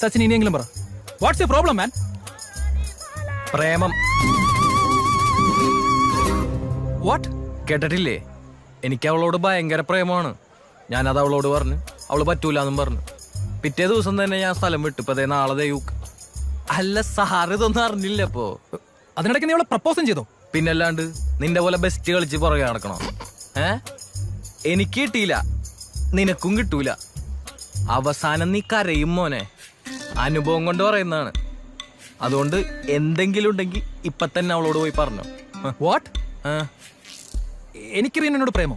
സച്ചിൻ ഇനിയെങ്കിലും പറ, what's your problem man? Premam. What? കേട്ടിട്ടില്ലേ? എനിക്ക് അവളോട് ഭയങ്കര പ്രേമമാണ്. ഞാനത് അവളോട് പറഞ്ഞു, അവള് പറ്റൂലെന്നും പറഞ്ഞു. പിറ്റേ ദിവസം തന്നെ ഞാൻ സ്ഥലം വിട്ടു. ഇപ്പതേ നാളെ ദയൂക്ക്. അല്ല സാറ് ഇതൊന്നും അറിഞ്ഞില്ല. അപ്പോ അതിനിടയ്ക്ക് നീ അവളെ പ്രപ്പോസും ചെയ്തോ? പിന്നല്ലാണ്ട് നിന്റെ പോലെ ബെസ്റ്റ് കളിച്ച് പുറകെ നടക്കണോ? എനിക്ക് കിട്ടിയില്ല, നിനക്കും കിട്ടൂല. അവസാനം നീ കരയും മോനെ. അനുഭവം കൊണ്ട് പറയുന്നതാണ്. അതുകൊണ്ട് എന്തെങ്കിലും ഉണ്ടെങ്കിൽ ഇപ്പൊ തന്നെ അവളോട് പോയി പറഞ്ഞു. വാട്ട്? എനിക്ക് റീനോട് പ്രേമോ?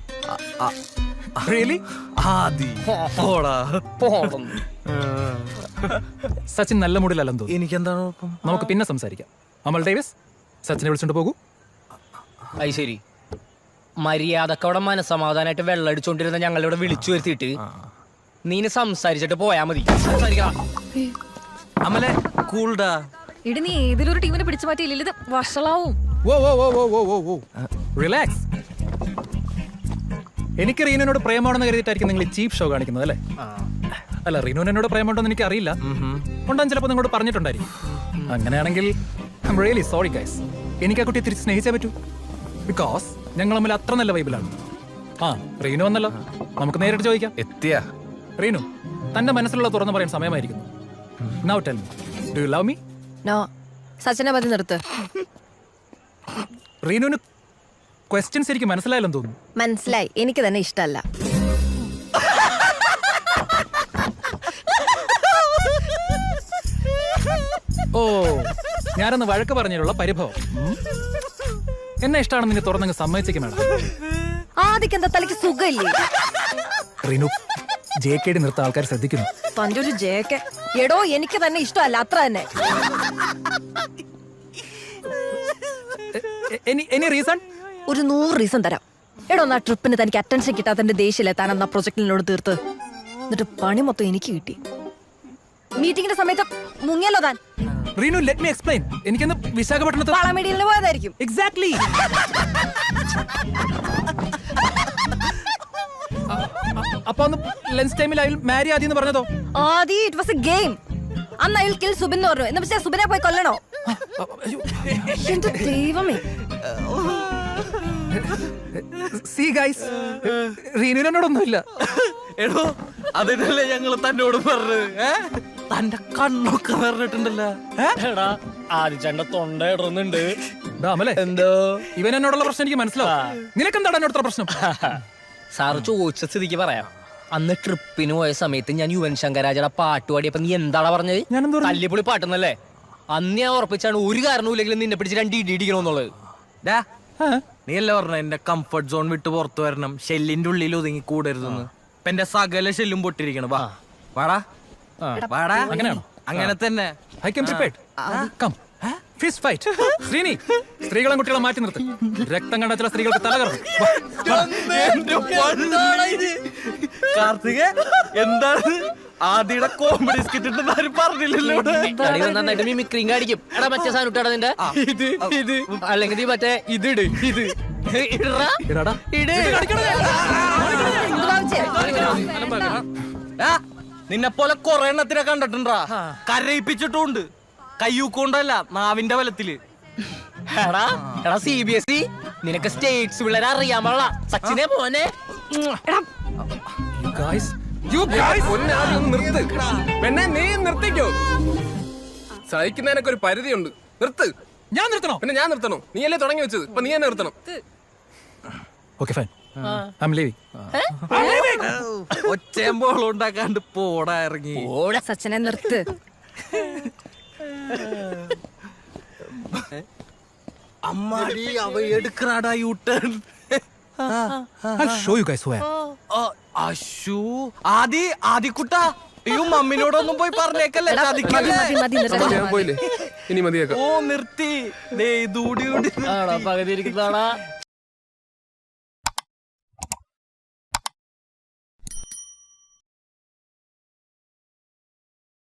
റിയലി? സച്ചിൻ നല്ല മൂഡിലല്ലെന്ന് തോന്നുന്നു. എനിക്കെന്താണ്? നമുക്ക് പിന്നെ സംസാരിക്കാം. അമൽ ഡേവിസ്, സച്ചിനെ വിളിച്ചോണ്ട് പോകൂ. അത് ശരി. മര്യാദക്കവിടെ മനസമാധാനമായിട്ട് വെള്ളം അടിച്ചോണ്ടിരുന്ന ഞങ്ങളിവിടെ വിളിച്ചു വരുത്തിയിട്ട് നീന് സംസാരിച്ചിട്ട് പോയാ മതി. അമലെ കൂൾഡാ. ഇടി നീ ഏതൊരു ടീമിനെ പിടിച്ചു മാറ്റിയില്ല, ഇത് വഷളാവും. റിലാക്സ്. എനിക്ക് റീനോട് പ്രേമാണെന്ന് കരുതിയിട്ടായിരിക്കും നിങ്ങൾ ചീപ്പ് ഷോ കാണിക്കുന്നത് അല്ലേ? അല്ല, റീനോൻ എന്നോട് പ്രേമുണ്ടോന്ന് എനിക്ക് അറിയില്ല. ഉണ്ടാൻ ചിലപ്പോൾ നിങ്ങളോട് പറഞ്ഞിട്ടുണ്ടായിരിക്കും. അങ്ങനെയാണെങ്കിൽ I am really sorry guys. എനിക്ക് ആ കുട്ടിയെ തിരിച്ച് സ്നേഹിച്ചേ പറ്റൂ. ബിക്കോസ് ഞങ്ങൾ തമ്മിൽ അത്ര നല്ല വൈബിലാണ്. റീനു വന്നല്ലോ, നമുക്ക് നേരിട്ട് ചോദിക്കാം. എത്തിയ റീനു, തന്റെ മനസ്സിലുള്ള തുറന്നു പറയാൻ സമയമായിരിക്കുന്നു. Now tell me, do you love me? No. സച്ചിനെ മതി നിർത്ത്. റീനുവിന് ക്വസ്റ്റ്യൻസ് എനിക്ക് മനസ്സിലായില്ലെന്ന് തോന്നുന്നു. മനസ്സിലായി, എനിക്ക് തന്നെ ഇഷ്ടമല്ല. ഓ, ഞാനൊന്ന് വഴക്ക് പറഞ്ഞതിലുള്ള പരിഭവം. എന്നെ ഇഷ്ടമാണെന്ന് നിങ്ങൾ തുറന്നങ്ങ് സമ്മതിച്ചേക്കും വേണം. ആദ്യം എന്താ തലയ്ക്ക് സുഖമില്ലേ? റീനു, JKD നിർത്ത ആൾക്കാർ ശ്രദ്ധിക്കുന്നു. തന്റെ ഒരു JK. എടോ, എനിക്ക് തന്നെ ഇഷ്ടമല്ല, അത്ര തന്നെ. Any reason? ഒരു 100 റീസൺ തരാം. എടോ, ആ ട്രിപ്പിന് തനിക്ക് അറ്റൻഷൻ കിട്ടാത്തതിന്റെ ദേഷ്യല്ലേ താൻ എന്നാ പ്രൊജക്ടിനോട് തീർത്ത്. എന്നിട്ട് പണി മൊത്തം എനിക്ക് കിട്ടി. മീറ്റിംഗിന്റെ സമയത്ത് മുങ്ങിയല്ലോ താൻ. Reenu, let me explain. എനിക്കൊന്ന് വിശാഖപട്ടണത്ത് വളമീഡിയലിന് പോയതായിരിക്കും. എക്സാക്ട്ലി. അപ്പൊ ഒന്ന് ലഞ്ച് ടൈമിൽ ഐ വിൽ മാരി ആദി എന്ന് പറഞ്ഞതോ? Adi, it was a game. അന്ന് ഐ വിൽ കിൽ സുബിൻ എന്ന് പറഞ്ഞു. എന്ന് വെച്ചാൽ സുബിനെ പോയി കൊല്ലണോ? എന്റെ ദൈവമേ. സീ ഗൈസ്, റീനുവിനോടൊന്നുമില്ല. എടോ, അതിനല്ലേ ഞങ്ങള് തന്നോട് പറഞ്ഞത്. തന്റെ കണ്ണൊക്കെ പറഞ്ഞിട്ടുണ്ടല്ലോ. ആദിച്ചേട്ടന്റെ തൊണ്ട ഇടുന്നുണ്ട്. എന്തോ ഇവൻ എന്നോടുള്ള പ്രശ്നം എനിക്ക് മനസ്സിലാവും. നിനക്കെന്താണ് എന്നോട് പ്രശ്നം? സാറ് ചോദിച്ച സ്ഥിതിക്ക് പറയാം. അന്ന് ട്രിപ്പിന് പോയ സമയത്ത് ഞാൻ യുവൻ ശങ്കരാജയുടെ പാട്ട് പാടിയപ്പോ നീ എന്താടാ പറഞ്ഞത്? തല്ലിപ്പൊളി പാട്ടുന്നല്ലേ? അന്ന് ഞാൻ ഉറപ്പിച്ചാണ് ഒരു കാരണവുമില്ലെങ്കിലും നിന്നെ പിടിച്ച് 2 ഇടി ഇടിക്കണമെന്നുള്ളത്. നീ അല്ലേ പറഞ്ഞ എന്റെ കംഫർട്ട് സോൺ വിട്ട് പുറത്തു വരണം, ഷെല്ലിന്റെ ഉള്ളിൽ ഒതുങ്ങി കൂടരുതെന്ന്. ഇപ്പൊ എന്റെ സകല ഷെല്ലും പൊട്ടിരിക്കണം. വാടാ വാടാ. അങ്ങനെയാണോ? അങ്ങനെ തന്നെ. I came prepared. Come fist fight. Sreeni, സ്ത്രീകളും കുട്ടികളെ മാറ്റി നിർത്ത്. രക്തം കണ്ട ചില സ്ത്രീകൾക്ക് തലകറങ്ങും. കാർത്തിക, എന്താണ് ആദിയുടെ കോമഡി സ്കിറ്റ് ആരും പറഞ്ഞില്ലല്ലോ. നന്നായിട്ട് മിമിക്രിയും കാണിക്കും. എടാ, മറ്റേ സാധനം ഇട്ടാടാ നിന്റെ. ഇത് അല്ലെങ്കിൽ നീ മറ്റേ ഇത് ഇട്. ഇത് ഇടാടാ. നിന്നെ പോലെ കൊറേ എണ്ണത്തിനെ കണ്ടിട്ടുണ്ടാ. കരയിപ്പിച്ചിട്ടുണ്ട്. കയ്യൂക്കൊണ്ടല്ല, നാവിന്റെ ബലത്തില്. എടാ CBSE, നിനക്ക് സ്റ്റേറ്റ്സ് പിള്ളേരെ അറിയാൻ പാടില്ല. സച്ചിനെ പോനെ. പെണ്ണെ, നീ നിർത്തിക്കോ. സഹിക്കുന്നതിനൊക്കെ ഒരു പരിധിയുണ്ട്. നിർത്ത്. ഞാൻ നിർത്തണോ? പിന്നെ ഞാൻ നിർത്തണോ? നീയല്ലേ തുടങ്ങി വെച്ചത്, ഇപ്പൊ നീ തന്നെ നിർത്തണം. Okay, fine. I am leaving. ഒച്ചയമ്പോളം ഉണ്ടാക്കാണ്ട് പോടാ, ഇറങ്ങി. സച്ചിനെ നിർത്ത്. അമ്മാടി, അവ എടുക്കണാടാ U turn. I'll show you guys where. Ashu, ആദിക്കുട്ടാ, അയ്യോ മമ്മിനോടൊന്നും പോയി പറഞ്ഞേക്കല്ലേ. ഞാൻ പോയില്ലേ, ഇനി മതിയാക്കാം. ഓ, നിർത്തി. പകുതി ഇരിക്കുന്നതാടാ.